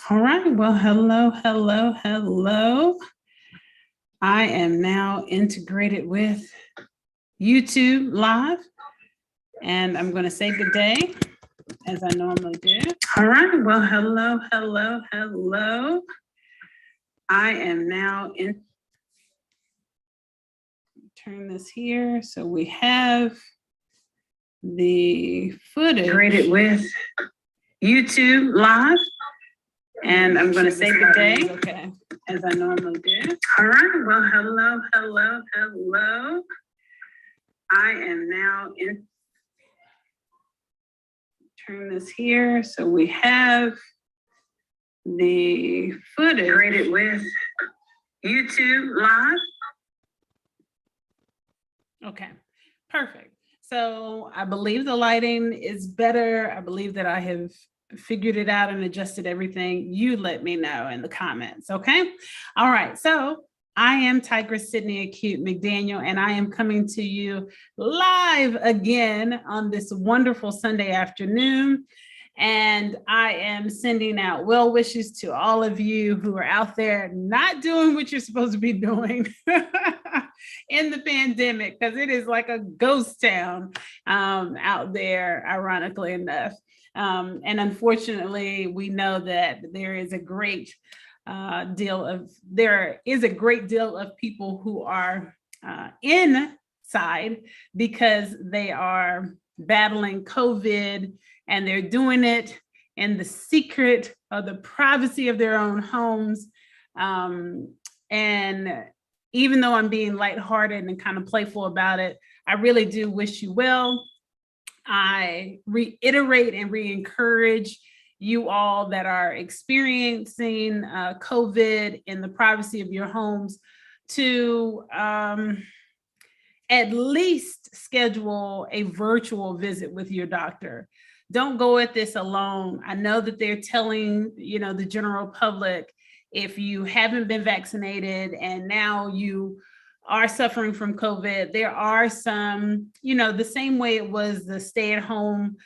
All right. Well, hello. I am now integrated with YouTube Live, and I'm going to say good day as I normally do. All right. Well, hello. I am now in. Turn this here so we have the footage. Integrated with YouTube Live. And I'm going to say good day, okay, as I normally do. All right. Well, hello. I am now in. Turn this here so we have the footage. Integrated with YouTube Live. Okay, perfect. So I believe the lighting is better. I believe that I have figured it out and adjusted everything. You let me know in the comments, okay? All right, so I am Tigress Sydney Acute McDaniel, and I am coming to you live again on this wonderful Sunday afternoon. And I am sending out well wishes to all of you who are out there not doing what you're supposed to be doing in the pandemic, because it is like a ghost town out there, ironically enough. And unfortunately, we know that there is a great deal of people who are inside because they are battling COVID, and they're doing it in the secret of the privacy of their own homes. And even though I'm being lighthearted and kind of playful about it, I really do wish you well. I reiterate and re-encourage you all that are experiencing COVID in the privacy of your homes to at least schedule a virtual visit with your doctor. Don't go at this alone. I know that they're telling, the general public, if you haven't been vaccinated and now you are suffering from COVID, there are some, the same way it was the stay-at-home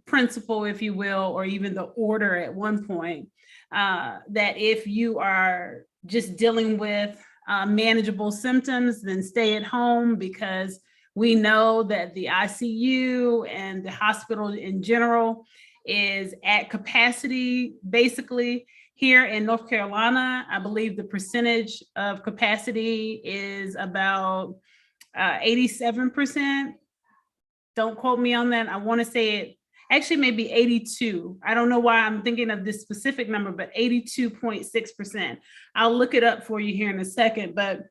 principle, if you will, or even the order at one point, that if you are just dealing with manageable symptoms, then stay at home, because we know that the ICU and the hospital in general is at capacity. Basically, here in North Carolina, I believe the percentage of capacity is about 87%. Don't quote me on that. I want to say it actually maybe 82. I don't know why I'm thinking of this specific number, but 82.6%. I'll look it up for you here in a second, but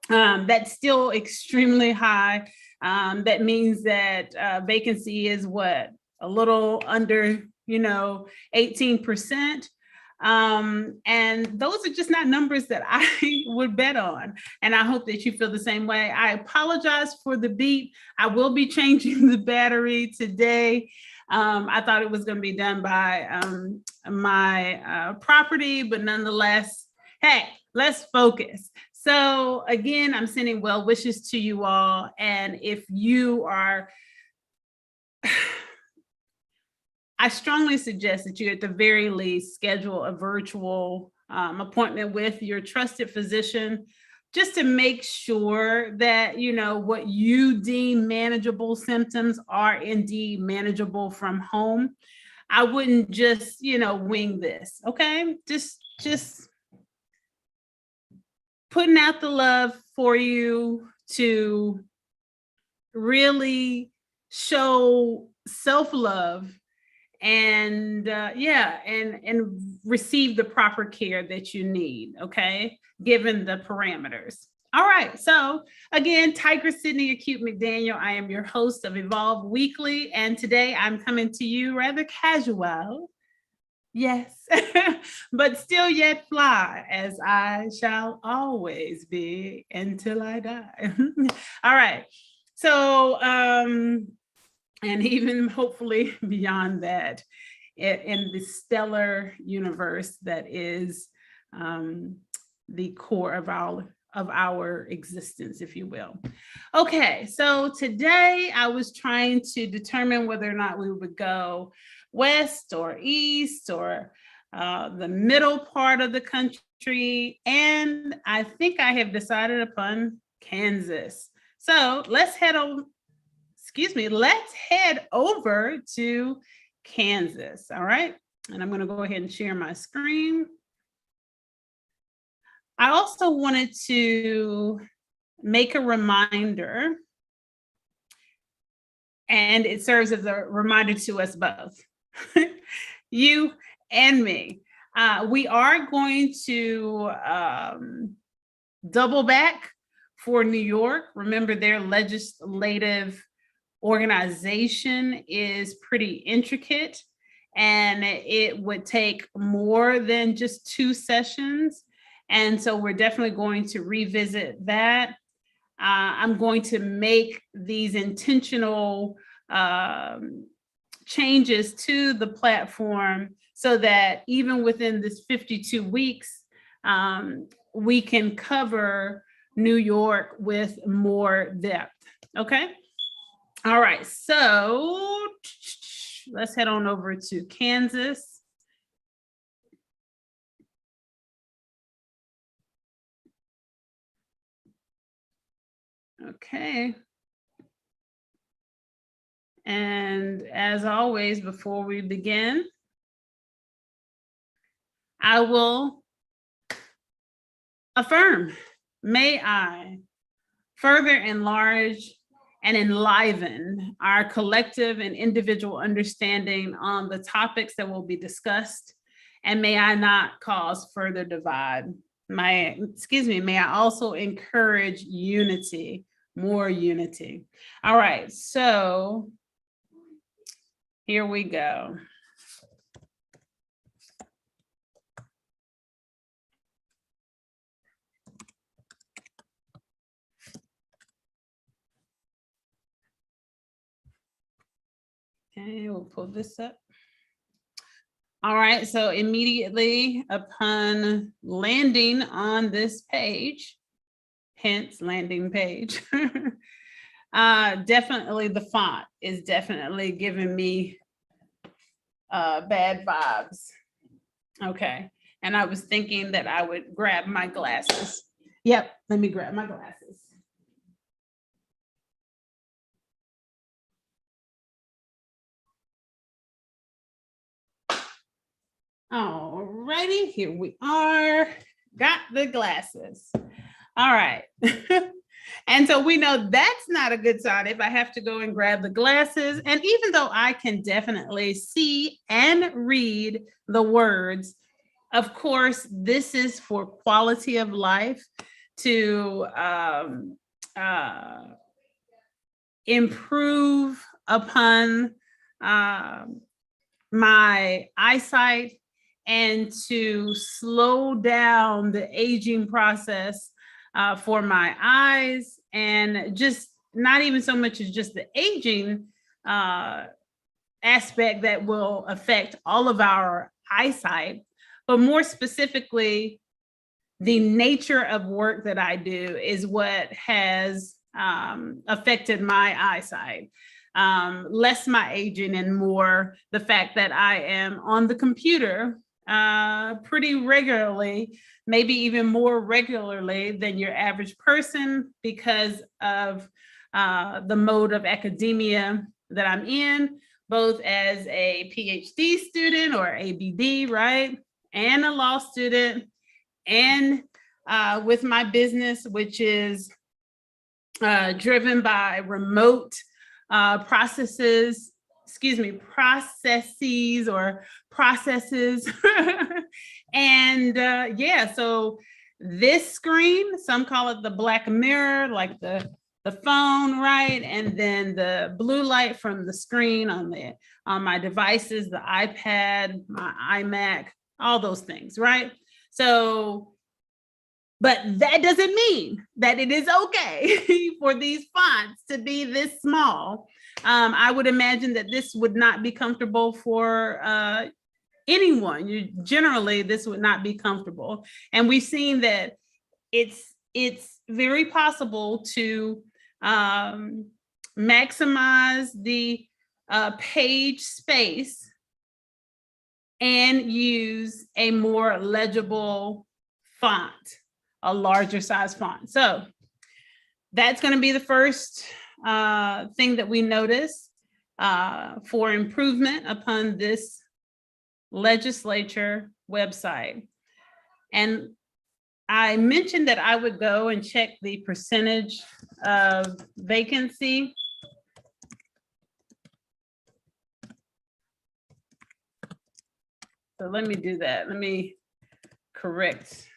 that's still extremely high. That means that vacancy is what? A little under, 18%. And those are just not numbers that I would bet on. And I hope that you feel the same way. I apologize for the beep. I will be changing the battery today. I thought it was going to be done by my property, but nonetheless, hey, let's focus. So again, I'm sending well wishes to you all. And if you are, I strongly suggest that you at the very least schedule a virtual appointment with your trusted physician, just to make sure that, what you deem manageable symptoms are indeed manageable from home. I wouldn't just, wing this, okay? Just putting out the love for you to really show self-love and and receive the proper care that you need, okay, given the parameters. All right, so again, Tigress Sydney Acute McDaniel. I am your host of Evolve Weekly, and today I'm coming to you rather casual. Yes, but still yet fly, as I shall always be until I die. All right, so and even hopefully beyond that, in the stellar universe that is the core of our existence, if you will. Okay, so today I was trying to determine whether or not we would go west or east or the middle part of the country, and I think I have decided upon Kansas. So let's head on, let's head over to Kansas. All right. And I'm going to go ahead and share my screen. I also wanted to make a reminder, and it serves as a reminder to us both, you and me. We are going to double back for New York. Remember, their legislative organization is pretty intricate, and it would take more than just 2 sessions. And so we're definitely going to revisit that. I'm going to make these intentional changes to the platform so that even within this 52 weeks, we can cover New York with more depth. Okay. All right. So let's head on over to Kansas. Okay. And as always, before we begin, I will affirm, may I further enlarge and enliven our collective and individual understanding on the topics that will be discussed, and may I not cause further divide. May I also encourage unity, more unity. All right, so here we go. Okay, we'll pull this up. All right, so immediately upon landing on this page, hence landing page, definitely the font is definitely giving me bad vibes. Okay, and I was thinking that I would grab my glasses. Yep, let me grab my glasses. All righty, here we are. Got the glasses. All right. And so we know that's not a good sign if I have to go and grab the glasses. And even though I can definitely see and read the words, of course, this is for quality of life, to improve upon my eyesight and to slow down the aging process for my eyes, and just not even so much as just the aging aspect that will affect all of our eyesight, but more specifically, the nature of work that I do is what has affected my eyesight. Less my aging and more the fact that I am on the computer pretty regularly, maybe even more regularly than your average person, because of the mode of academia that I'm in, both as a PhD student or ABD, right? And a law student, and with my business, which is driven by remote processes or processes. And yeah, so this screen, some call it the black mirror, like the phone, right? And then the blue light from the screen on my devices, the iPad, my iMac, all those things, right? So, but that doesn't mean that it is okay for these fonts to be this small. I would imagine that this would not be comfortable for anyone. Generally, this would not be comfortable. And we've seen that it's very possible to maximize the page space and use a more legible font, a larger size font. So that's going to be the first thing that we notice for improvement upon this legislature website. And I mentioned that I would go and check the percentage of vacancy. So let me do that. Let me correct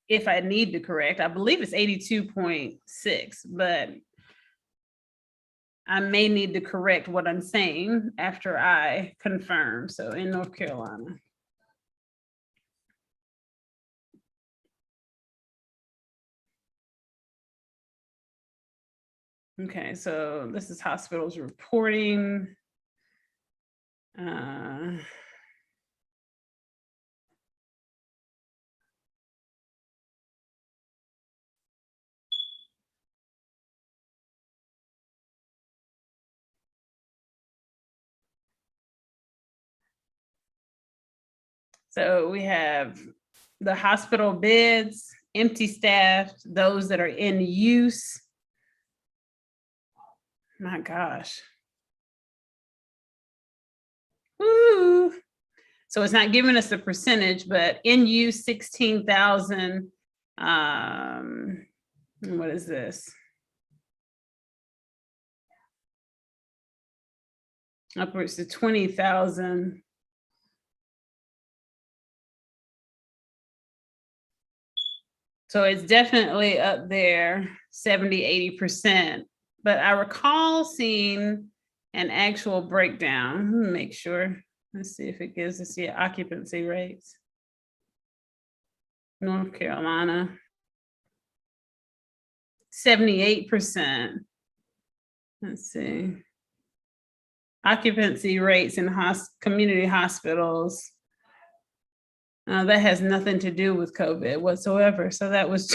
if I need to correct. I believe it's 82.6, but I may need to correct what I'm saying after I confirm. So in North Carolina. Okay, so this is hospitals reporting. So we have the hospital beds, empty staffed, those that are in use. My gosh. Woo. So it's not giving us a percentage, but in use 16,000. What is this? Upwards to 20,000. So it's definitely up there, 70, 80%. But I recall seeing an actual breakdown. Make sure. Let's see if it gives us the occupancy rates. North Carolina, 78%. Let's see. Occupancy rates in community hospitals. That has nothing to do with COVID whatsoever. So that was,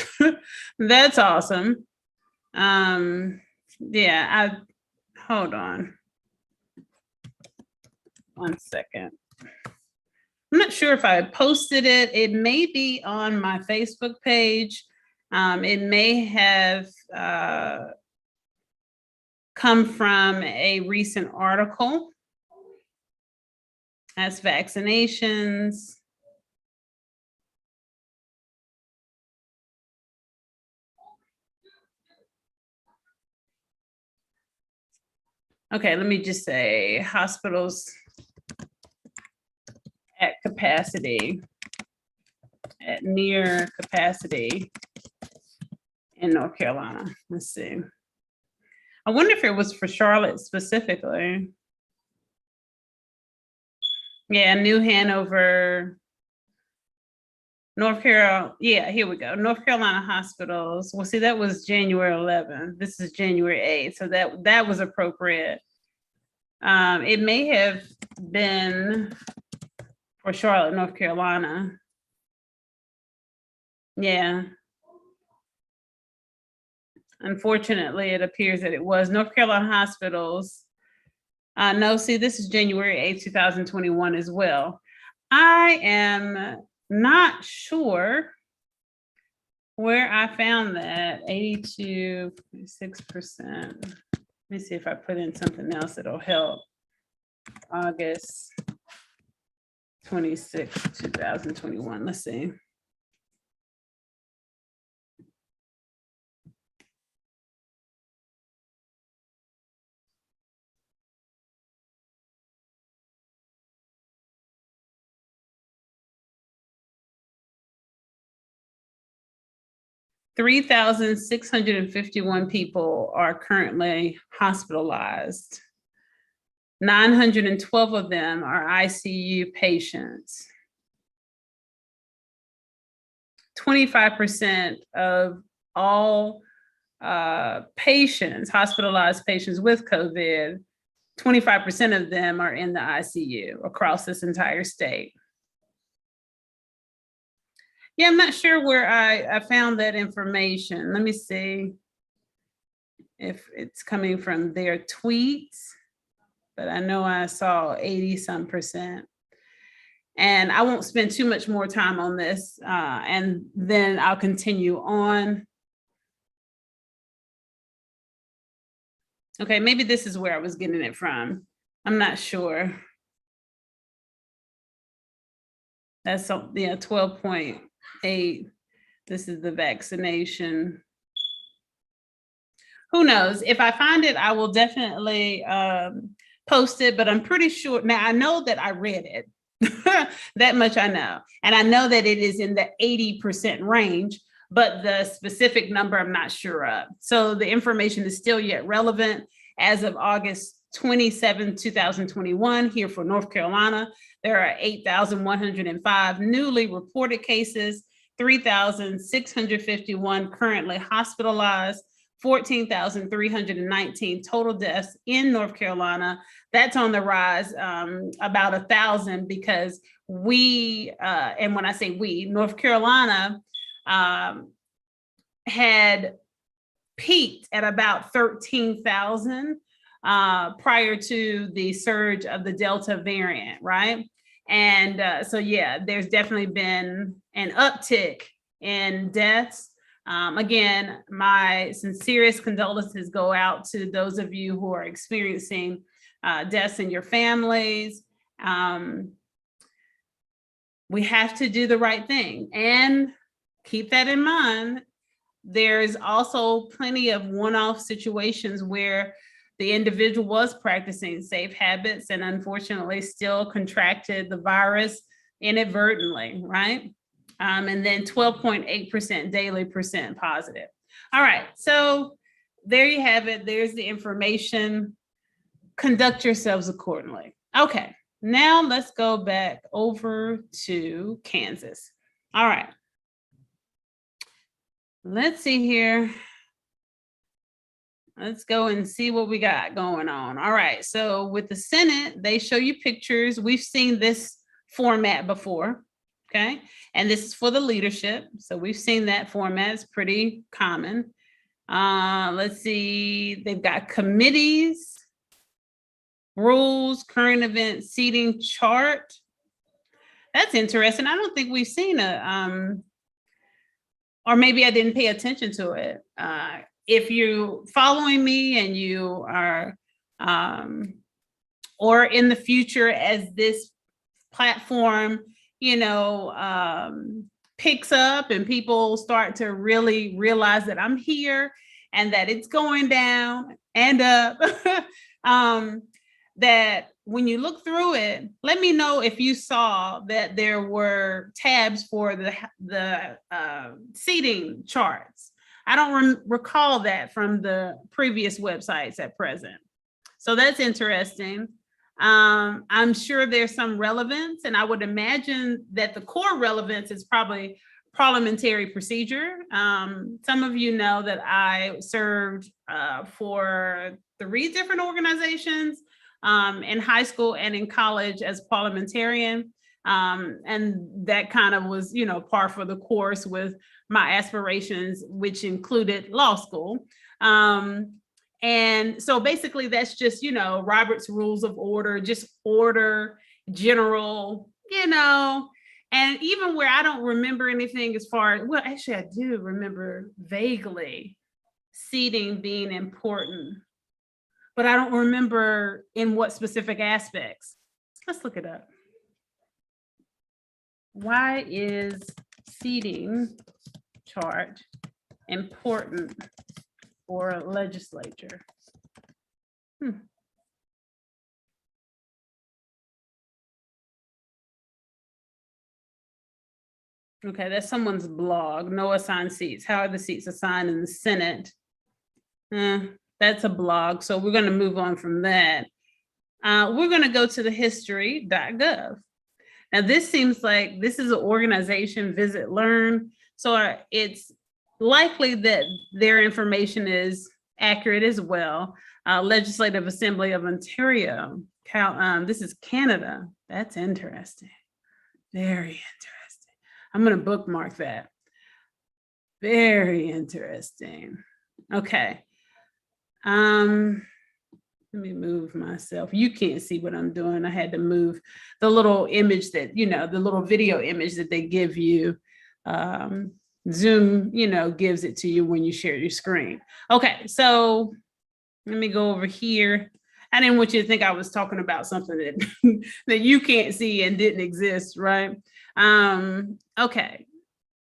that's awesome. Yeah, hold on. 1 second. I'm not sure if I posted it. It may be on my Facebook page. It may have come from a recent article. As vaccinations. Okay, let me just say hospitals at capacity, at near capacity in North Carolina. Let's see. I wonder if it was for Charlotte specifically. Yeah, New Hanover, North Carolina. Yeah, here we go. North Carolina hospitals. Well, see, that was January 11th. This is January 8th. So that was appropriate. It may have been for Charlotte, North Carolina. Yeah. Unfortunately, it appears that it was North Carolina hospitals. No, see, this is January 8th, 2021 as well. I am not sure where I found that 82.6%. Let me see if I put in something else that'll help. August 26th, 2021. Let's see. $3,651 people are currently hospitalized. 912 of them are ICU patients. 25% of all patients, hospitalized patients with COVID, 25% of them are in the ICU across this entire state. Yeah, I'm not sure where I found that information. Let me see if it's coming from their tweets, but I know I saw 80-some%. And I won't spend too much more time on this, and then I'll continue on. Okay, maybe this is where I was getting it from. I'm not sure. That's 12.8. This is the vaccination. Who knows? If I find it, I will definitely post it, but I'm pretty sure. Now, I know that I read it. That much I know. And I know that it is in the 80% range, but the specific number I'm not sure of. So the information is still yet relevant. As of August 27, 2021, here for North Carolina, there are 8,105 newly reported cases, 3,651 currently hospitalized, 14,319 total deaths in North Carolina. That's on the rise, about 1,000, because we, and when I say we, North Carolina had peaked at about 13,000 prior to the surge of the Delta variant, right? And so, yeah, there's definitely been an uptick in deaths. Again, my sincerest condolences go out to those of you who are experiencing deaths in your families. We have to do the right thing, and keep that in mind. There's also plenty of one-off situations where the individual was practicing safe habits and unfortunately still contracted the virus inadvertently, right? And then 12.8% daily percent positive. All right, so there you have it. There's the information. Conduct yourselves accordingly. Okay, now let's go back over to Kansas. All right. Let's see here. Let's go and see what we got going on. All right, so with the Senate, they show you pictures. We've seen this format before, okay? And this is for the leadership. So we've seen that format. It's pretty common. Let's see, they've got committees, rules, current event, seating chart. That's interesting. I don't think we've seen a, or maybe I didn't pay attention to it. If you're following me and you are, or in the future as this platform, picks up and people start to really realize that I'm here and that it's going down and up, that when you look through it, let me know if you saw that there were tabs for the seating charts. I don't recall that from the previous websites at present. So that's interesting. I'm sure there's some relevance, and I would imagine that the core relevance is probably parliamentary procedure. Some of you know that I served for 3 different organizations in high school and in college as parliamentarian. And that kind of was, par for the course with my aspirations, which included law school. And so basically that's just, Robert's Rules of Order, just order, general, and even where I don't remember anything as far as, well, actually I do remember vaguely seating being important, but I don't remember in what specific aspects. Let's look it up. Why is seating chart important for a legislature? Okay, that's someone's blog. No assigned seats. How are the seats assigned in the Senate? That's a blog. So we're going to move on from that. We're going to go to the history.gov. Now, this seems like this is an organization, Visit Learn. So it's likely that their information is accurate as well. Legislative Assembly of Ontario. This is Canada. That's interesting. Very interesting. I'm going to bookmark that. Very interesting. Okay. let me move myself. You can't see what I'm doing. I had to move the little image that, the little video image that they give you. Zoom, gives it to you when you share your screen. Okay, so let me go over here. I didn't want you to think I was talking about something that, that you can't see and didn't exist, right? Okay,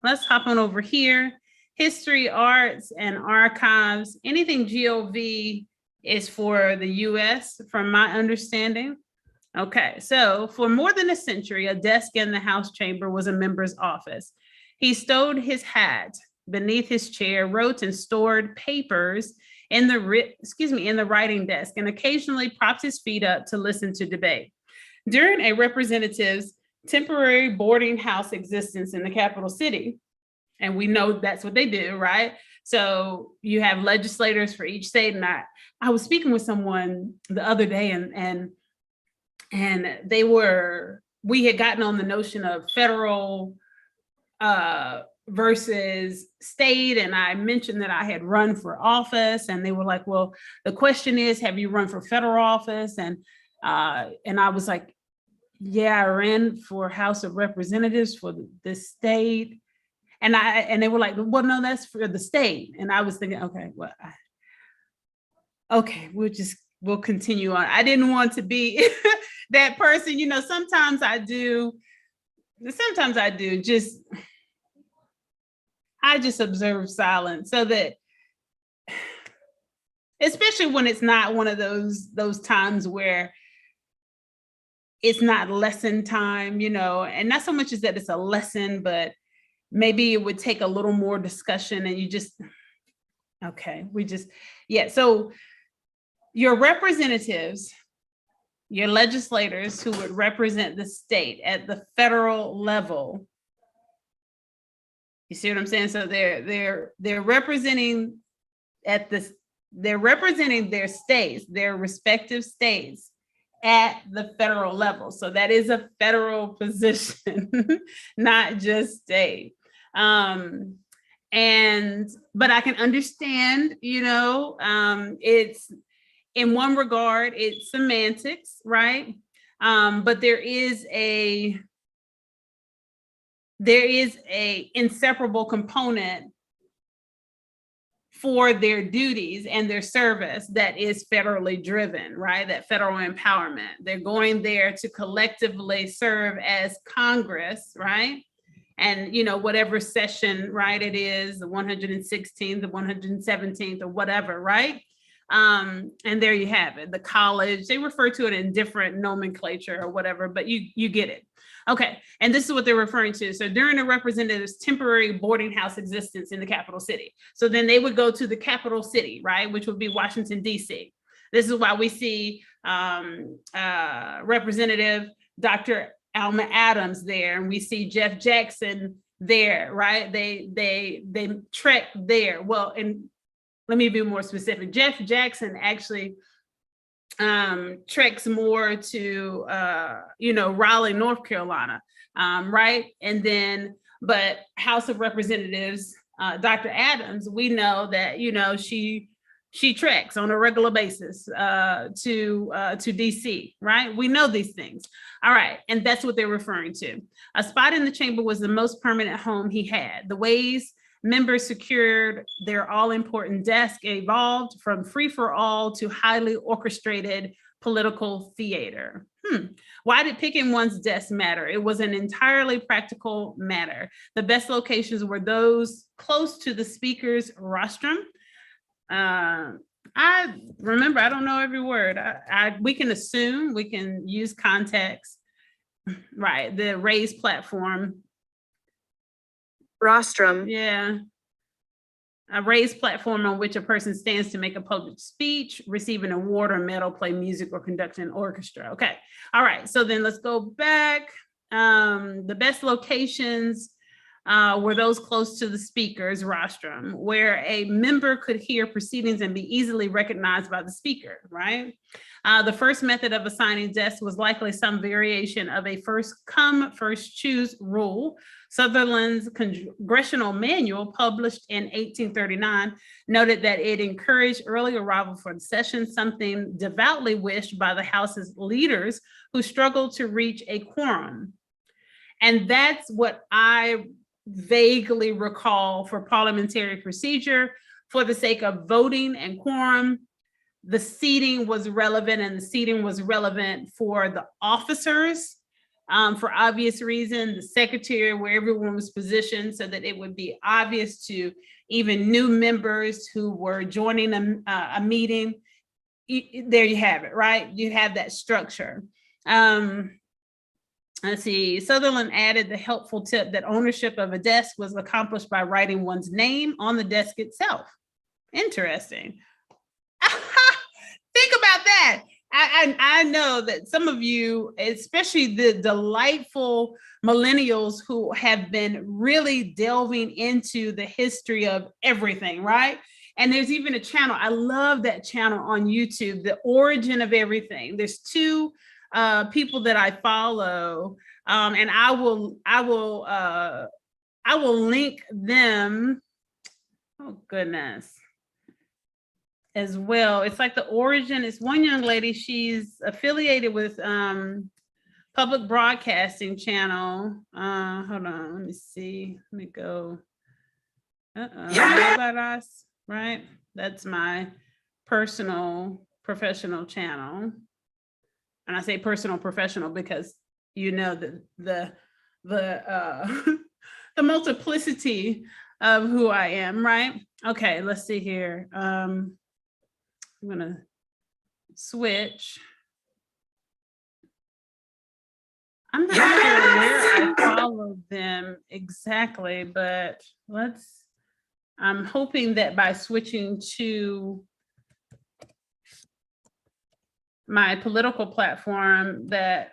let's hop on over here. History, arts, and archives. Anything GOV is for the US, from my understanding. Okay, so for more than a century, a desk in the House chamber was a member's office. He stowed his hat beneath his chair, wrote and stored papers in the writing desk, and occasionally propped his feet up to listen to debate. During a representative's temporary boarding house existence in the capital city, and we know that's what they do, right? So you have legislators for each state, and I was speaking with someone the other day, and we had gotten on the notion of federal versus state, and I mentioned that I had run for office, and they were like, well, the question is, have you run for federal office? And I was like, yeah, I ran for House of Representatives for the state. And they were like, well, no, that's for the state. And I was thinking, okay, well, okay, we'll continue on. I didn't want to be that person, sometimes I do, I just observe silence, so that, especially when it's not one of those times where it's not lesson time, and not so much as that it's a lesson, but maybe it would take a little more discussion, and so your representatives, your legislators who would represent the state at the federal level, you see what I'm saying? So they're representing they're representing their states, their respective states at the federal level. So that is a federal position, not just state. But I can understand, it's, in one regard, it's semantics, right? But there is a inseparable component for their duties and their service that is federally driven, right? That federal empowerment. They're going there to collectively serve as Congress, right? And, whatever session, right, it is, the 116th, the 117th, or whatever, right? And there you have it, the college. They refer to it in different nomenclature or whatever, but you get it. Okay, and this is what they're referring to. So during a representative's temporary boarding house existence in the capital city. So then they would go to the capital city, right, which would be Washington, D.C. This is why we see Representative Dr. Alma Adams there, and we see Jeff Jackson there, right? They trek there. Well, and let me be more specific. Jeff Jackson actually treks more to Raleigh, North Carolina, right? And then, but House of Representatives, Dr. Adams, we know that she treks on a regular basis to DC, right? We know these things. All right, and that's what they're referring to. A spot in the chamber was the most permanent home he had. The ways members secured their all-important desk evolved from free-for-all to highly orchestrated political theater. Why did picking one's desk matter? It was an entirely practical matter. The best locations were those close to the speaker's rostrum. I remember, I don't know every word. We can assume, we can use context, right? The raised platform. Rostrum. Yeah. A raised platform on which a person stands to make a public speech, receive an award or medal, play music, or conduct an orchestra. Okay. All right. So then let's go back. The best locations were those close to the speaker's rostrum, where a member could hear proceedings and be easily recognized by the speaker, right? The first method of assigning desks was likely some variation of a first come, first choose rule. Sutherland's Congressional Manual, published in 1839, noted that it encouraged early arrival for the session, something devoutly wished by the House's leaders who struggled to reach a quorum. And that's what I vaguely recall for parliamentary procedure. For the sake of voting and quorum, the seating was relevant, and the seating was relevant for the officers for obvious reason, the secretary, where everyone was positioned so that it would be obvious to even new members who were joining a meeting. There you have it, right? You have that structure. Let's see, Sutherland added the helpful tip that ownership of a desk was accomplished by writing one's name on the desk itself. Interesting. Think about that. I know that some of you, especially the delightful millennials who have been really delving into the history of everything, right? And there's even a channel, I love that channel on YouTube, The Origin of Everything. There's two people that I follow, and I will link them. Oh goodness. As well. It's like The Origin. It's one young lady. She's affiliated with public broadcasting channel. Hold on, let me see. Let me go. About us, right? That's my personal professional channel. And I say personal professional because you know the the multiplicity of who I am, right? Okay, let's see here. I'm gonna switch. I'm not sure where I follow them exactly, but I'm hoping that by switching to my political platform that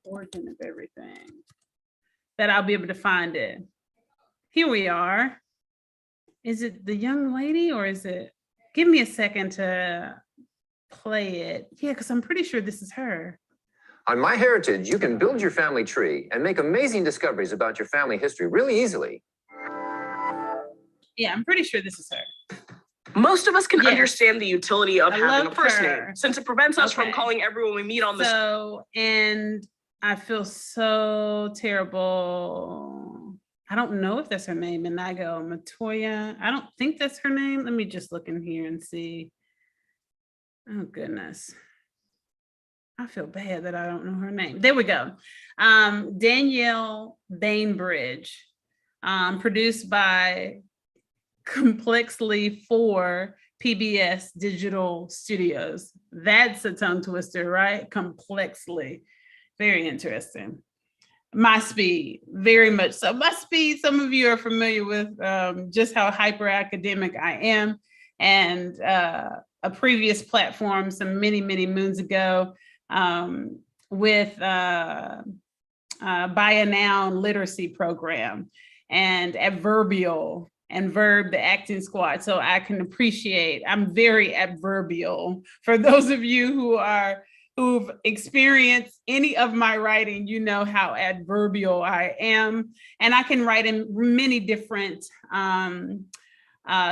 Origin of Everything, that I'll be able to find it. Here we are. Is it the young lady or is it? Give me a second to play it. Yeah, because I'm pretty sure this is her. On MyHeritage, you can build your family tree and make amazing discoveries about your family history really easily. Yeah, I'm pretty sure this is her. Most of us can understand the utility of having a first name, since it prevents us from calling everyone we meet on the and I feel so terrible. I don't know if that's her name, and I go Matoya. I don't think that's her name. Let me just look in here and see. Oh goodness. I feel bad that I don't know her name. There we go. Danielle Bainbridge, produced by Complexly for PBS Digital Studios. That's a tongue twister, right? Complexly. Very interesting. My speed, very much so. My speed, some of you are familiar with just how hyper academic I am. And a previous platform some many moons ago with by a noun literacy program and adverbial and verb, the acting squad. So I can appreciate, I'm very adverbial. For those of you who've experienced any of my writing, you know how adverbial I am. And I can write in many different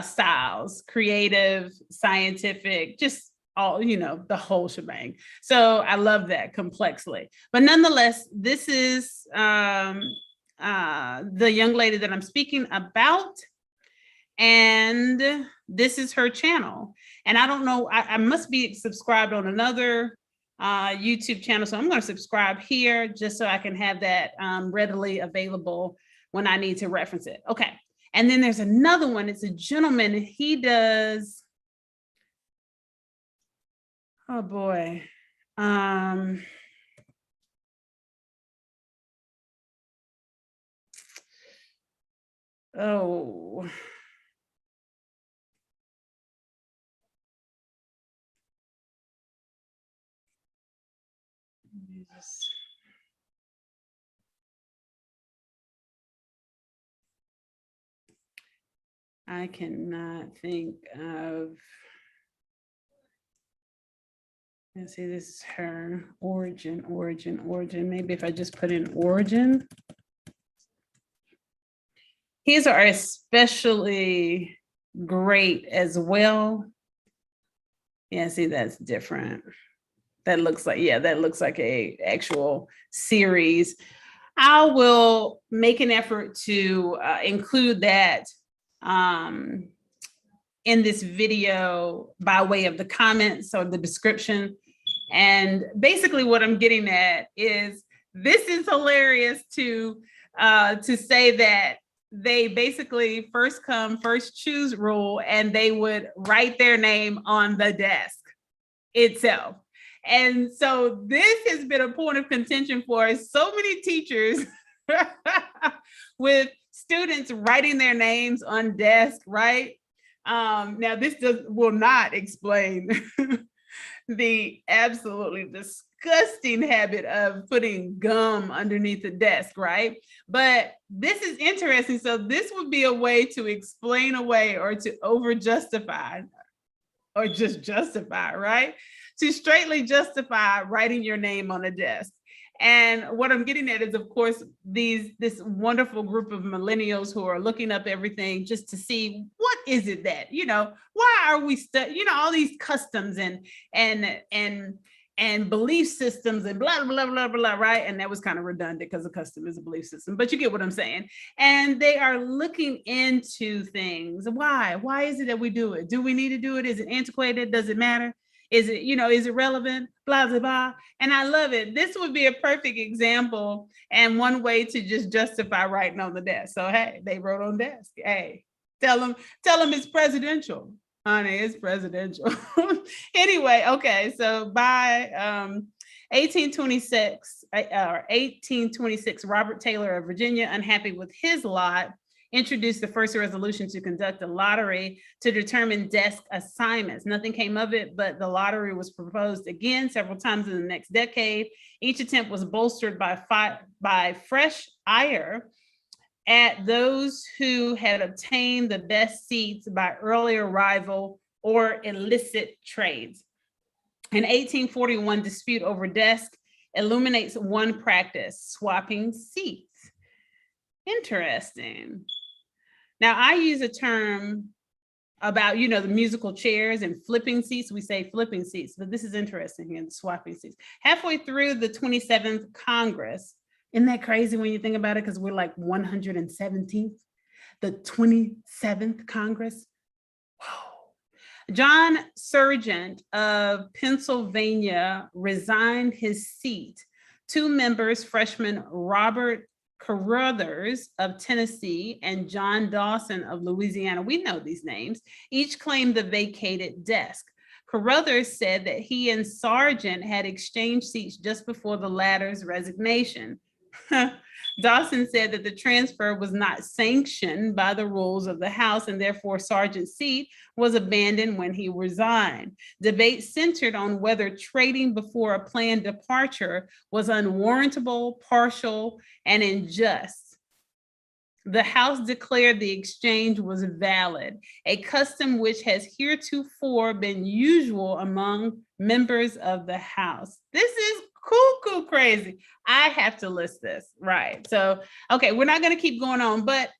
styles, creative, scientific, just all, you know, the whole shebang. So I love that, complexly. But nonetheless, this is the young lady that I'm speaking about. And this is her channel. And I don't know, I must be subscribed on another YouTube channel. So I'm going to subscribe here just so I can have that readily available when I need to reference it. Okay. And then there's another one. It's a gentleman. He does, oh boy. Oh. I cannot think of. Let's see, this is her origin. Maybe if I just put in origin. His are especially great as well. Yeah, see, that's different. That looks like, yeah, that looks like a actual series. I will make an effort to include that in this video by way of the comments or the description. And basically what I'm getting at is this is hilarious to say that they basically first come, first choose rule, and they would write their name on the desk itself. And so this has been a point of contention for so many teachers with students writing their names on desk, right? Now this will not explain the absolutely disgusting habit of putting gum underneath the desk, right? But this is interesting. So this would be a way to explain away or to over justify or just justify, right? To straightly justify writing your name on a desk. And what I'm getting at is, of course, this wonderful group of millennials who are looking up everything just to see what is it that, why are we all these customs and belief systems and blah, blah, blah, blah, right? And that was kind of redundant because a custom is a belief system, but you get what I'm saying. And they are looking into things. Why? Why is it that we do it? Do we need to do it? Is it antiquated? Does it matter? Is it, is it relevant? Blah, blah, blah. And I love it. This would be a perfect example and one way to just justify writing on the desk. So, hey, they wrote on desk. Hey, tell them it's presidential. Honey, it's presidential. Anyway, okay. So by 1826, Robert Taylor of Virginia, unhappy with his lot, introduced the first resolution to conduct a lottery to determine desk assignments. Nothing came of it, but the lottery was proposed again several times in the next decade. Each attempt was bolstered by fresh ire at those who had obtained the best seats by early arrival or illicit trades. An 1841 dispute over desk illuminates one practice, swapping seats. Interesting. Now, I use a term about, the musical chairs and flipping seats. We say flipping seats, but this is interesting here, the swapping seats. Halfway through the 27th Congress, isn't that crazy when you think about it? Because we're like 117th, the 27th Congress. Whoa. John Sargent of Pennsylvania resigned his seat. Two members, freshman Robert Carruthers of Tennessee and John Dawson of Louisiana, we know these names, each claimed the vacated desk. Carruthers said that he and Sargent had exchanged seats just before the latter's resignation. Dawson said that the transfer was not sanctioned by the rules of the House and therefore Sargent's seat was abandoned when he resigned. Debate centered on whether trading before a planned departure was unwarrantable, partial, and unjust. The House declared the exchange was valid, a custom which has heretofore been usual among members of the House. This is cuckoo crazy. I have to list this, right? So, okay, we're not going to keep going on, but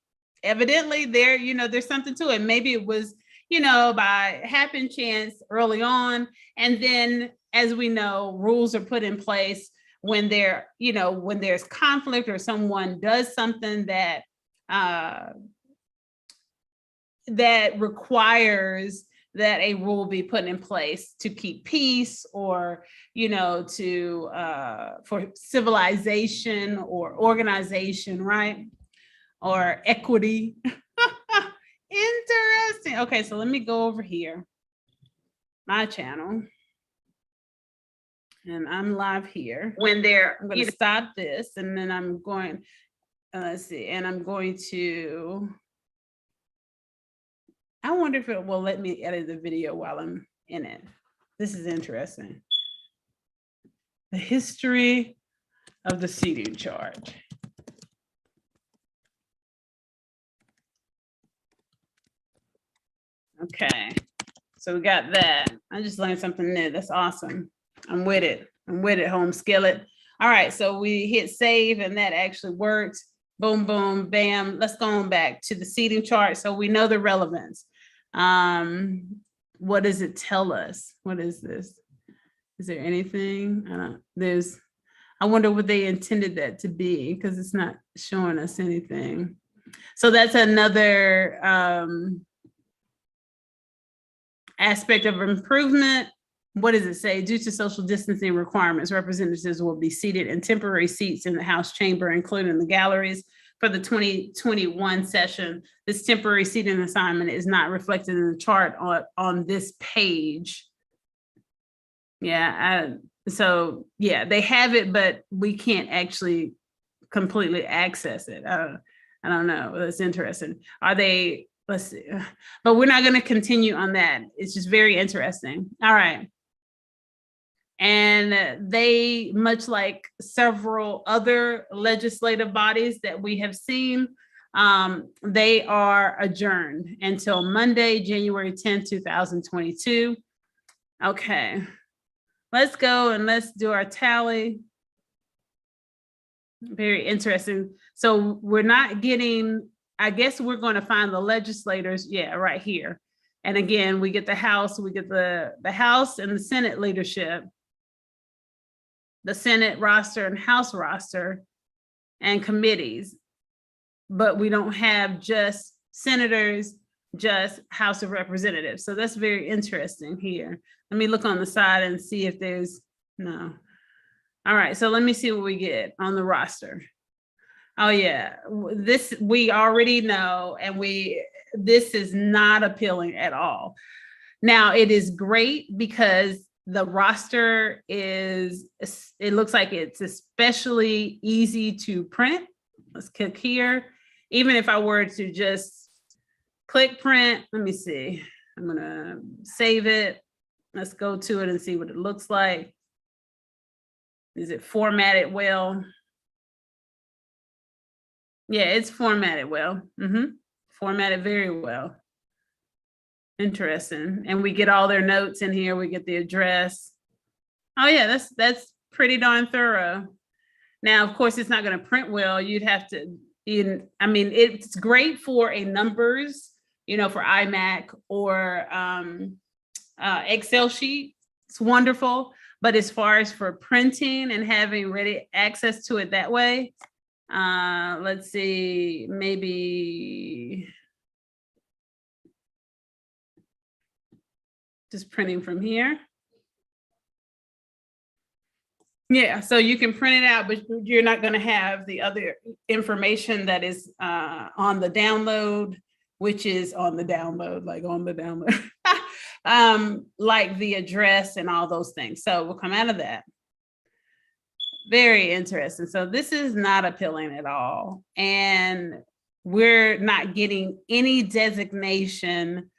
evidently there's something to it. Maybe it was, by happen chance early on. And then, as we know, rules are put in place when when there's conflict or someone does something that that requires that a rule be put in place to keep peace or, for civilization or organization, right? Or equity. Interesting. Okay, so let me go over here, my channel. And I'm live here. I'm going to stop this and then I'm going, let's see, and I'm going to, I wonder if it will let me edit the video while I'm in it. This is interesting. The history of the seating chart. Okay. So we got that. I just learned something new. That's awesome. I'm with it. Home skillet. All right. So we hit save and that actually worked. Boom, boom, bam. Let's go on back to the seating chart. So we know the relevance. What does it tell us? What is this? Is there anything? I wonder what they intended that to be because it's not showing us anything. So that's another aspect of improvement. What does it say? Due to social distancing requirements, representatives will be seated in temporary seats in the House chamber, including the galleries. For the 2021 session, this temporary seating assignment is not reflected in the chart on this page. Yeah, so yeah, they have it, but we can't actually completely access it. I don't know. That's interesting. Let's see. But we're not going to continue on that. It's just very interesting. All right. And they, much like several other legislative bodies that we have seen, they are adjourned until Monday, January 10th, 2022. Okay, let's go and let's do our tally. Very interesting. So we're not getting, I guess we're going to find the legislators, yeah, right here. And again, we get the House, we get the House and the Senate leadership, the Senate roster and House roster and committees, but we don't have just senators, just House of Representatives. So that's very interesting here. Let me look on the side and see if there's, no. All right, so let me see what we get on the roster. Oh yeah, this we already know, and this is not appealing at all. Now it is great because the roster is, it looks like it's especially easy to print. Let's click here. Even if I were to just click print, let me see. I'm gonna save it. Let's go to it and see what it looks like. Is it formatted well? Yeah, it's formatted well. Formatted very well. Interesting. And we get all their notes in here. We get the address. Oh yeah, that's pretty darn thorough. Now, of course, it's not going to print well. You'd have to, I mean, it's great for a numbers, for iMac or Excel sheet. It's wonderful. But as far as for printing and having ready access to it that way, let's see, maybe just printing from here. Yeah, so you can print it out, but you're not going to have the other information that is on the download, which is on the download, like on the download, like the address and all those things. So we'll come out of that. Very interesting. So this is not appealing at all. And we're not getting any designation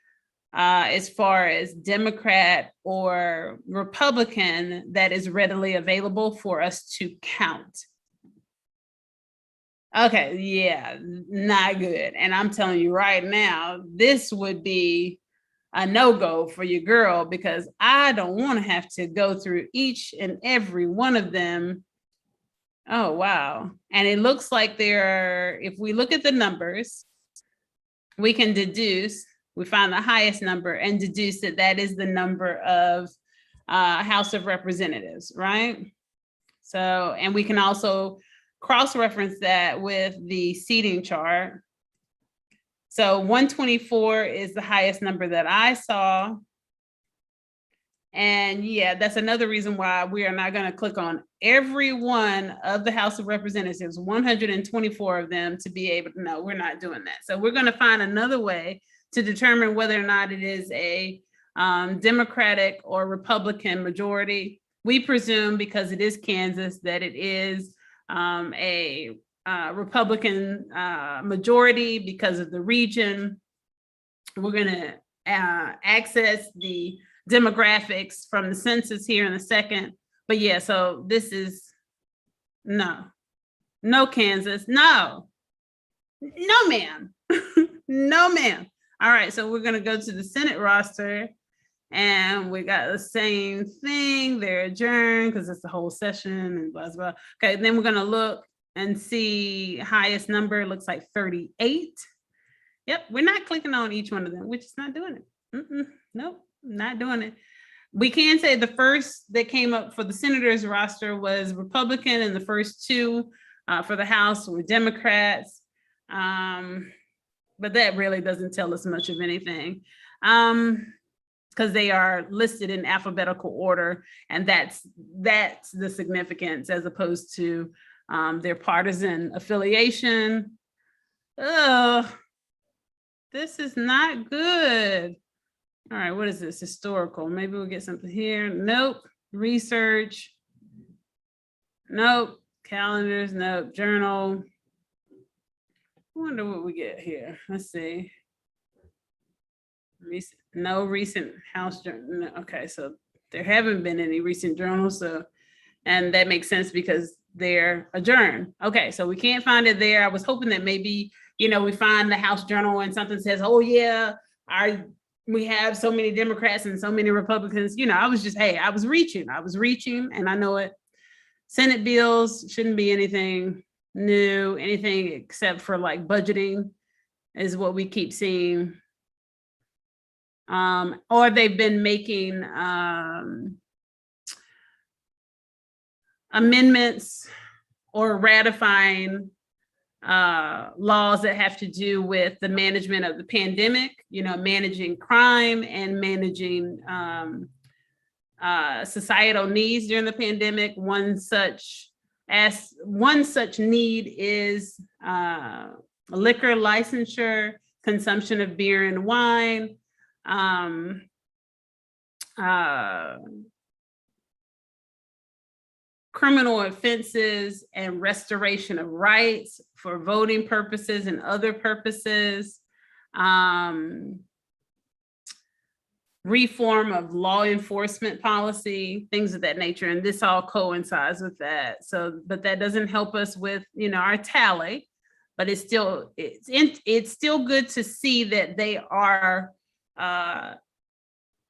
as far as Democrat or Republican that is readily available for us to count. Okay, yeah, not good. And I'm telling you right now, this would be a no-go for your girl because I don't want to have to go through each and every one of them. Oh, wow. And it looks like if we look at the numbers, we can deduce, we find the highest number and deduce that is the number of House of Representatives, right? So, and we can also cross-reference that with the seating chart. So 124 is the highest number that I saw. And yeah, that's another reason why we are not going to click on every one of the House of Representatives, 124 of them, to be able to know we're not doing that. So we're going to find another way to determine whether or not it is a Democratic or Republican majority. We presume, because it is Kansas, that it is a Republican majority because of the region. We're going to access the demographics from the census here in a second. But yeah, so this is no Kansas, no ma'am. No ma'am. All right, so we're going to go to the Senate roster, and we got the same thing. They're adjourned because it's the whole session and blah, blah, blah. Okay, then we're going to look and see highest number looks like 38. Yep, we're not clicking on each one of them. We're just not doing it. Nope, not doing it. We can say the first that came up for the senators roster was Republican, and the first two for the House were Democrats. But that really doesn't tell us much of anything because they are listed in alphabetical order, and that's the significance as opposed to their partisan affiliation. Oh, this is not good. All right, what is this? Historical. Maybe we'll get something here. Nope. Research. Nope. Calendars. Nope. Journal. I wonder what we get here. Let's see. No recent House journal. No, okay, so there haven't been any recent journals. So, and that makes sense because they're adjourned. Okay, so we can't find it there. I was hoping that maybe, we find the House journal and something says, oh yeah, we have so many Democrats and so many Republicans. I was reaching and I know it. Senate bills shouldn't be anything new, anything except for like budgeting is what we keep seeing. Or they've been making amendments or ratifying laws that have to do with the management of the pandemic, managing crime and managing societal needs during the pandemic. One such need is liquor licensure, consumption of beer and wine, criminal offenses and restoration of rights for voting purposes and other purposes, reform of law enforcement policy, things of that nature. And this all coincides with that. So, but that doesn't help us with, our tally, but it's still good to see that they are,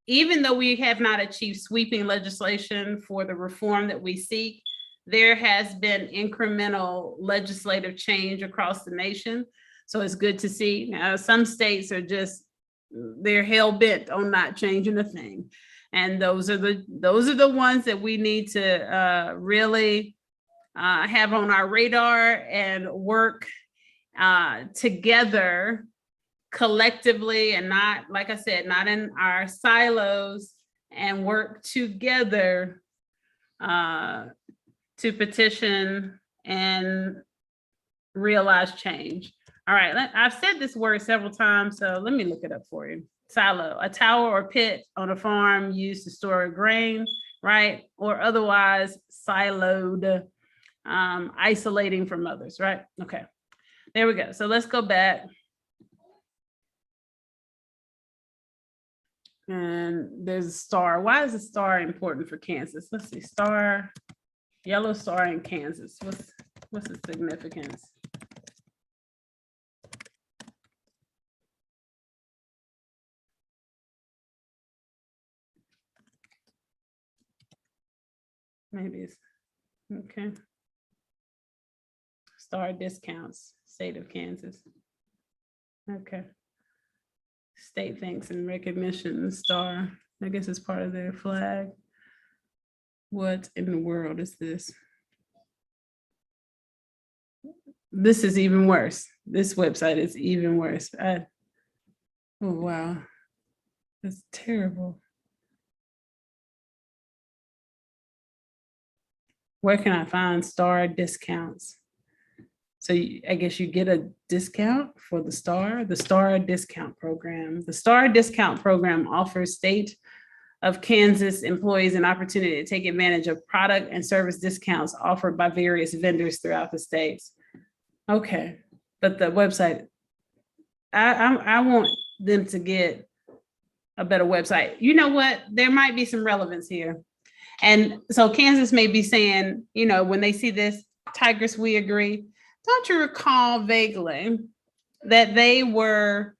even though we have not achieved sweeping legislation for the reform that we seek, there has been incremental legislative change across the nation. So it's good to see. Now, some states are they're hell bent on not changing a thing. And those are the ones that we need to really have on our radar and work together collectively, and not, like I said, not in our silos, and work together to petition and realize change. All right, I've said this word several times, so let me look it up for you. Silo, a tower or pit on a farm used to store grain, right? Or otherwise siloed, isolating from others, right? Okay, there we go. So let's go back. And there's a star. Why is a star important for Kansas? Let's see, star, yellow star in Kansas. What's the significance? Maybe it's, okay. Star discounts, state of Kansas. Okay. State thanks and recognition, star. I guess it's part of their flag. What in the world is this? This is even worse. This website is even worse. Oh, wow. That's terrible. Where can I find star discounts? So I guess you get a discount for the star discount program. The star discount program offers state of Kansas employees an opportunity to take advantage of product and service discounts offered by various vendors throughout the states. Okay, but the website, I want them to get a better website. You know what? There might be some relevance here. And so Kansas may be saying, when they see this, Tigress, we agree. Don't you recall vaguely that they were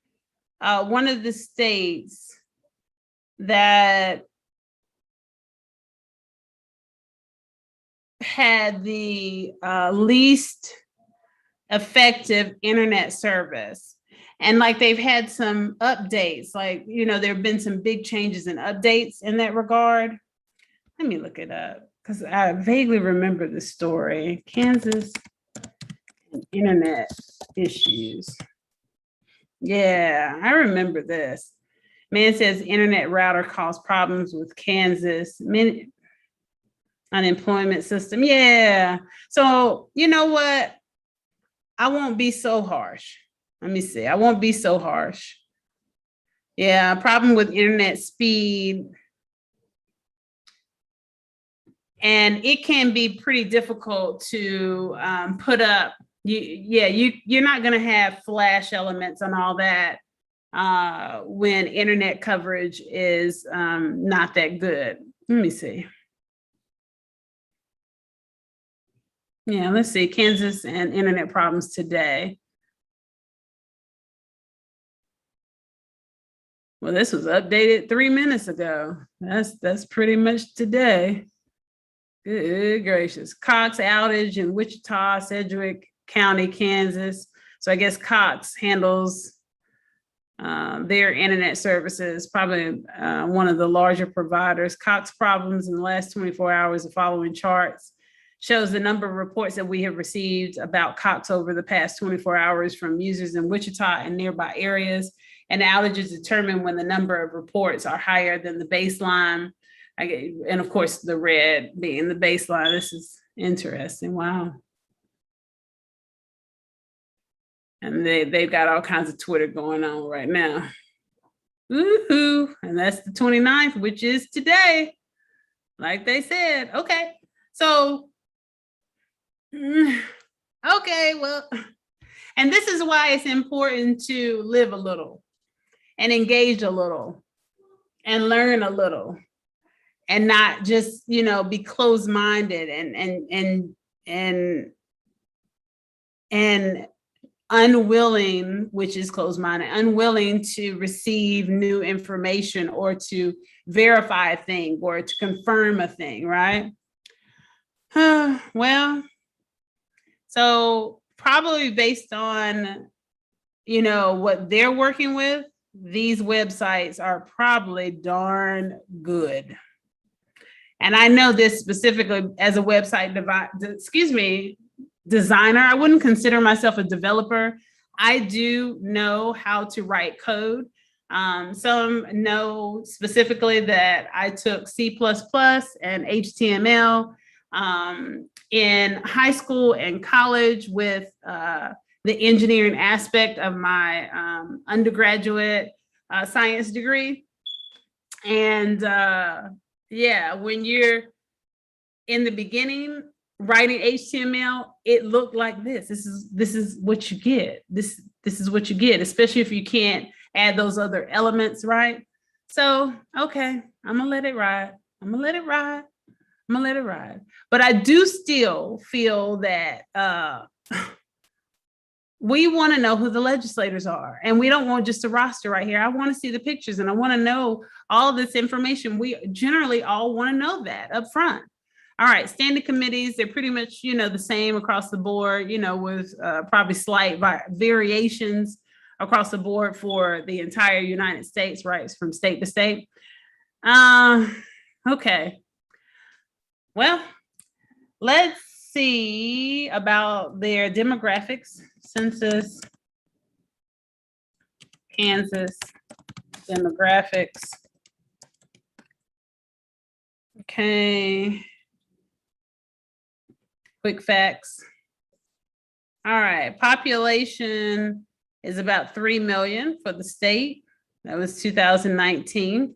one of the states that had the least effective internet service. And like they've had some updates, like, you know, there have been some big changes and updates in that regard. Let me look it up because I vaguely remember the story. Kansas internet issues. Yeah, I remember this. Man says internet router caused problems with Kansas unemployment system. Yeah. So you know what? I won't be so harsh. Let me see. I won't be so harsh. Yeah, problem with internet speed. And it can be pretty difficult to put up. You're not going to have flash elements and all that when internet coverage is not that good. Let me see. Yeah, let's see. Kansas and internet problems today. Well, this was updated 3 minutes ago. That's pretty much today. Good gracious. Cox outage in Wichita, Sedgwick County, Kansas. So I guess Cox handles their internet services, probably one of the larger providers. Cox problems in the last 24 hours, the following charts shows the number of reports that we have received about Cox over the past 24 hours from users in Wichita and nearby areas. And outages determine when the number of reports are higher than the baseline. And of course, the red being the baseline. This is interesting. Wow. And they've got all kinds of Twitter going on right now. Woohoo. And that's the 29th, which is today. Like they said. Okay. So, okay, well, and this is why it's important to live a little and engage a little and learn a little and not just, you know, be closed-minded and unwilling, which is closed-minded, unwilling to receive new information or to verify a thing or to confirm a thing, right? Well, so probably based on, you know, what they're working with, these websites are probably darn good. And I know this specifically as a website designer. I wouldn't consider myself a developer. I do know how to write code. Some know specifically that I took C++ and HTML in high school and college with the engineering aspect of my undergraduate science degree. And yeah, when you're in the beginning writing HTML, it looked like this. This is what you get. This is what you get, especially if you can't add those other elements, right? So, okay, I'm gonna let it ride. I'm gonna let it ride. I'm gonna let it ride. But I do still feel that we want to know who the legislators are, and we don't want just a roster right here. I want to see the pictures, and I want to know all this information. We generally all want to know that up front. All right, standing committees, they're pretty much, you know, the same across the board, you know, with probably slight variations across the board for the entire United States, right, from state to state. Okay. Well, let's see about their demographics. Census, Kansas, demographics. Okay. Quick facts. All right, population is about 3 million for the state. That was 2019.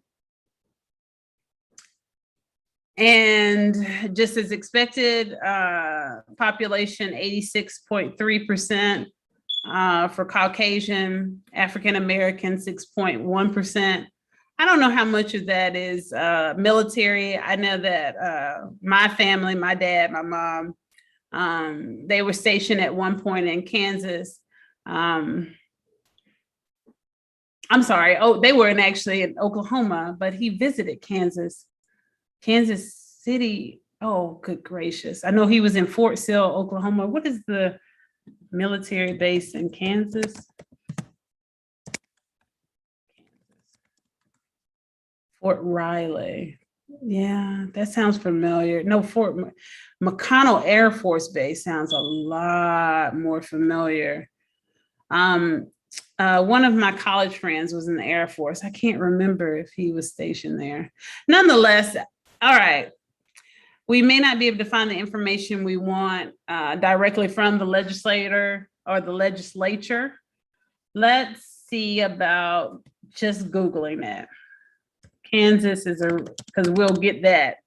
And just as expected, population 86.3% for Caucasian, African American 6.1%. I don't know how much of that is military. I know that my family, my dad, my mom, they were stationed at one point in Kansas. I'm sorry. Oh, they were actually in Oklahoma, but he visited Kansas City. Oh, good gracious. I know he was in Fort Sill, Oklahoma. What is the military base in Kansas? Fort Riley. Yeah, that sounds familiar. No, Fort McConnell Air Force Base sounds a lot more familiar. One of my college friends was in the Air Force. I can't remember if he was stationed there. Nonetheless, all right. We may not be able to find the information we want directly from the legislator or the legislature. Let's see about just Googling it. Kansas is because we'll get that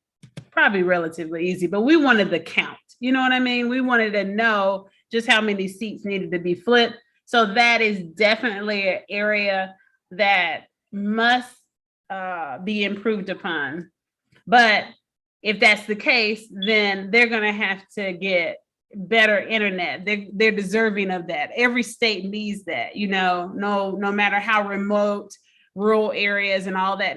probably relatively easy, but we wanted the count. You know what I mean? We wanted to know just how many seats needed to be flipped. So that is definitely an area that must be improved upon. But if that's the case, then they're going to have to get better internet. They're deserving of that. Every state needs that, you know, no matter how remote, rural areas and all that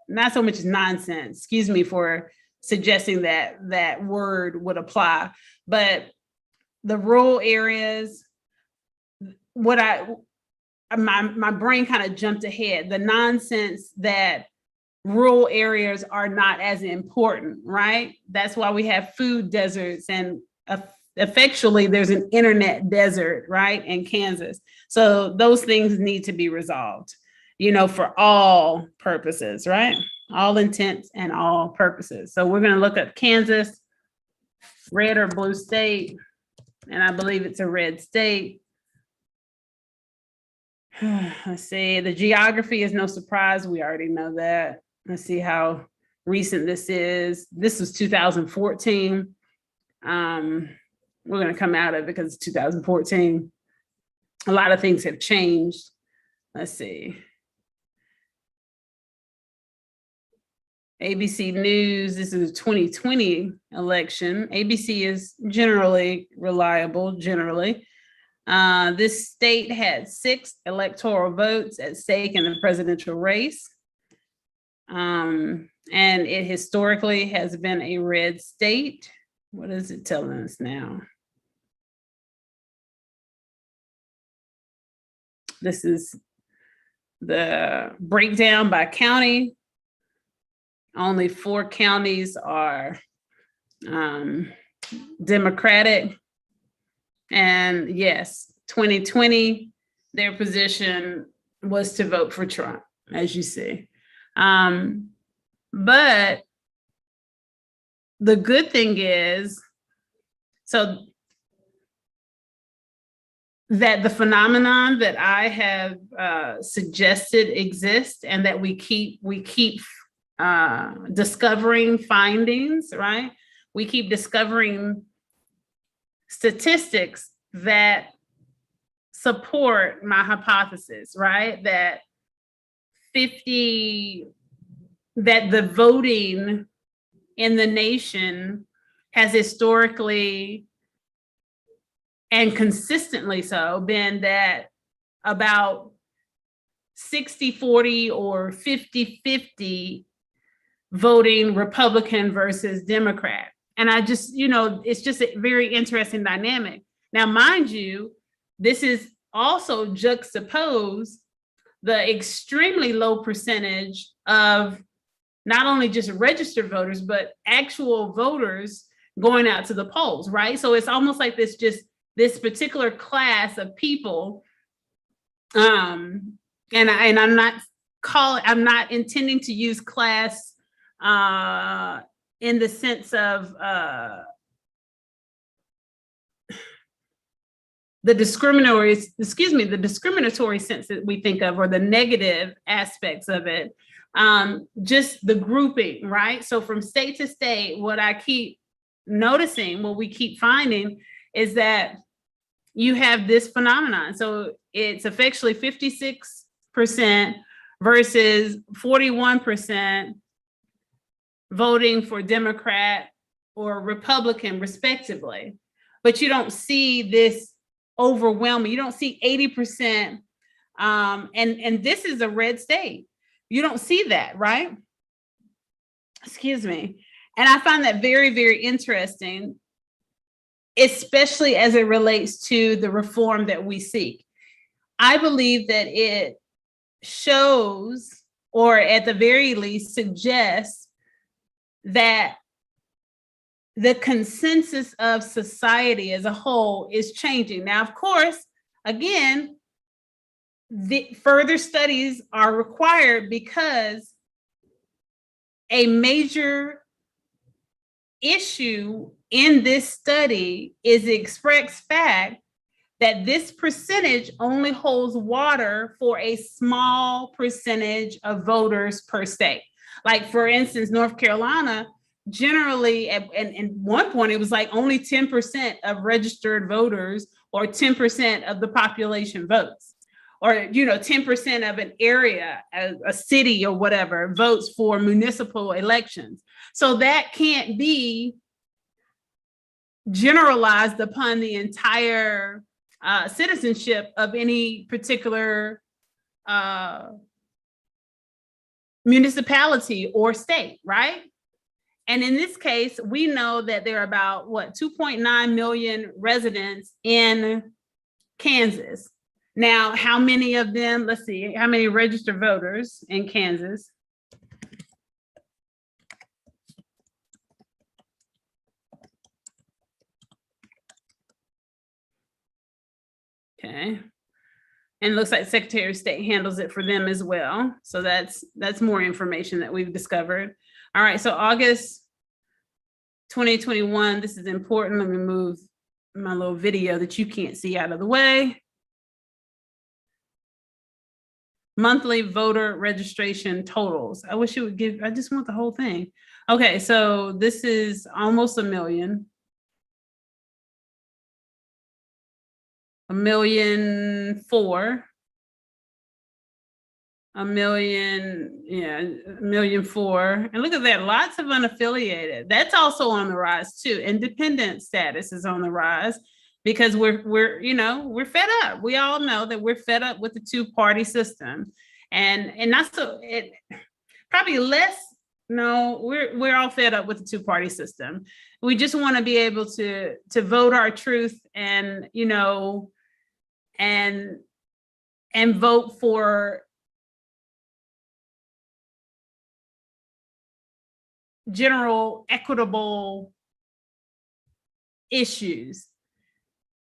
not so much nonsense, excuse me for suggesting that word would apply, but the rural areas, my brain kind of jumped ahead, the nonsense that rural areas are not as important, right? That's why we have food deserts, and effectually there's an internet desert, right, in Kansas. So those things need to be resolved, you know, for all purposes, right? All intents and all purposes. So we're going to look at Kansas, red or blue state, and I believe it's a red state. Let's see, the geography is no surprise. We already know that. Let's see how recent this is. This was 2014. We're going to come out of it because it's 2014. A lot of things have changed. Let's see. ABC News, this is a 2020 election. ABC is generally reliable, generally. This state had 6 electoral votes at stake in the presidential race. And it historically has been a red state. What is it telling us now? This is the breakdown by county. Only 4 counties are Democratic. And yes, 2020, their position was to vote for Trump, as you see. But the good thing is, so that the phenomenon that I have suggested exists, and that we keep discovering findings, right? We keep discovering statistics that support my hypothesis, right? That the voting in the nation has historically and consistently so been that about 60-40 or 50-50 voting Republican versus Democrat. And I just, you know, it's just a very interesting dynamic. Now, mind you, this is also juxtaposed the extremely low percentage of not only just registered voters, but actual voters going out to the polls, right? So it's almost like this particular class of people, and I'm not intending to use class in the sense of the discriminatory sense that we think of, or the negative aspects of it, just the grouping, right? So from state to state, what I keep noticing, what we keep finding is that you have this phenomenon. So it's effectively 56% versus 41% voting for Democrat or Republican, respectively. But you don't see this overwhelming, you don't see 80% And this is a red state. You don't see that, right? Excuse me. And I find that very, very interesting, especially as it relates to the reform that we seek. I believe that it shows, or at the very least suggests, that the consensus of society as a whole is changing. Now, of course, again, the further studies are required because a major issue in this study is the express fact that this percentage only holds water for a small percentage of voters per state. Like, for instance, North Carolina, generally, and at one point, it was like only 10% of registered voters or 10% of the population votes. Or, 10% of an area, a city or whatever, votes for municipal elections. So that can't be generalized upon the entire citizenship of any particular municipality or state, right? And in this case, we know that there are about 2.9 million residents in Kansas. Now, how many of them, let's see, how many registered voters in Kansas? Okay. And it looks like Secretary of State handles it for them as well. So that's more information that we've discovered. All right, so August 2021, this is important. Let me move my little video that you can't see out of the way. Monthly voter registration totals. I wish it would give, I just want the whole thing. Okay, so this is almost 1 million. 1,000,004. 1,000,004. And look at that, lots of unaffiliated. That's also on the rise too. Independent status is on the rise because we're fed up. We all know that we're fed up with the two-party system. And not so, it probably less, no, we're all fed up with the two-party system. We just want to be able to vote our truth and, and vote for general equitable issues.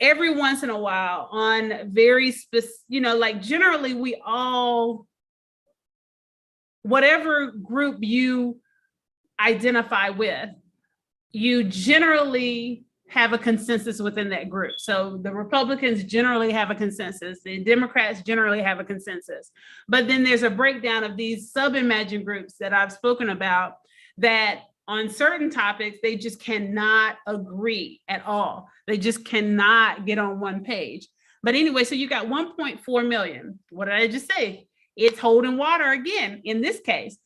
Every once in a while on very specific, like generally we all, whatever group you identify with, you generally have a consensus within that group. So the Republicans generally have a consensus, the Democrats generally have a consensus. But then there's a breakdown of these sub-imagined groups that I've spoken about that on certain topics, they just cannot agree at all. They just cannot get on one page. But anyway, so you got 1.4 million. What did I just say? It's holding water again. In this case,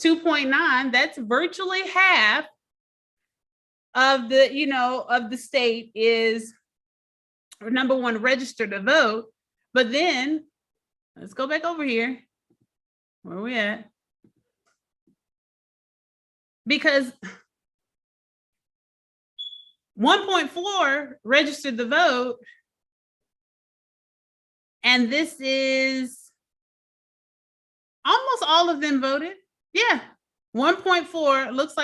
2.9, that's virtually half of the state is, number one, registered to vote. But then let's go back over here. Where are we at? Because 1.4 registered the vote, and this is almost all of them voted. Yeah, 1.4 looks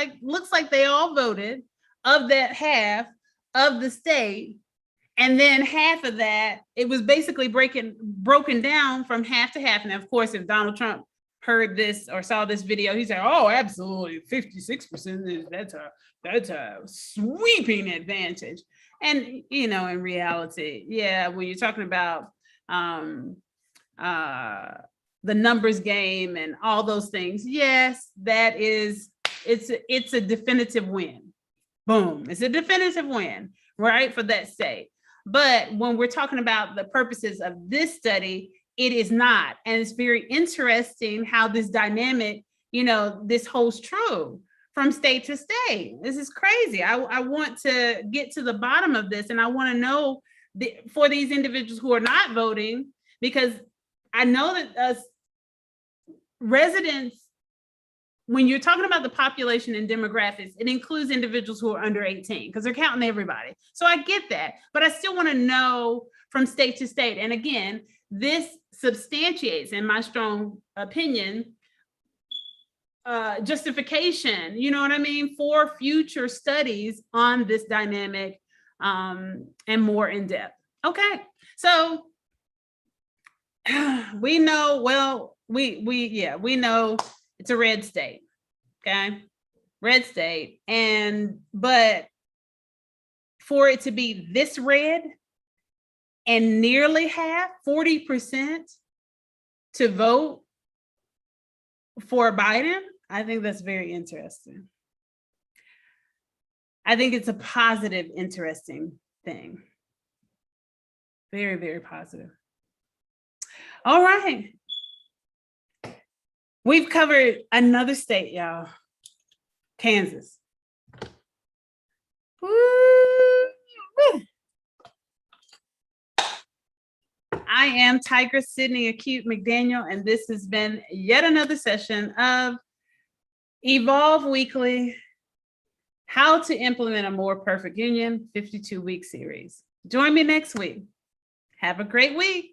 like they all voted of that half of the state, and then half of that, it was basically broken down from half to half. And of course, if Donald Trump heard this or saw this video, he said, "Oh, absolutely, 56%. That's a sweeping advantage." And in reality, yeah, when you're talking about the numbers game and all those things, yes, it's a definitive win. Boom, it's a definitive win, right, for that state. But when we're talking about the purposes of this study, it is not. And it's very interesting how this dynamic, this holds true from state to state. This is crazy. I want to get to the bottom of this, and I want to know for these individuals who are not voting, because I know that residents, when you're talking about the population and demographics, it includes individuals who are under 18 because they're counting everybody. So I get that, but I still want to know from state to state. And again, this substantiates, in my strong opinion, justification, you know what I mean, for future studies on this dynamic and more in depth. Okay, so we know, well, we know it's a red state, okay, red state, but for it to be this red and nearly half, 40% to vote for Biden, I think that's very interesting. I think it's a positive, interesting thing. Very, very positive. All right. We've covered another state, y'all. Kansas. Woo! I am Tigress Sydney Acute McDaniel, and this has been yet another session of Evolve Weekly, How to Implement a More Perfect Union 52-week series. Join me next week. Have a great week.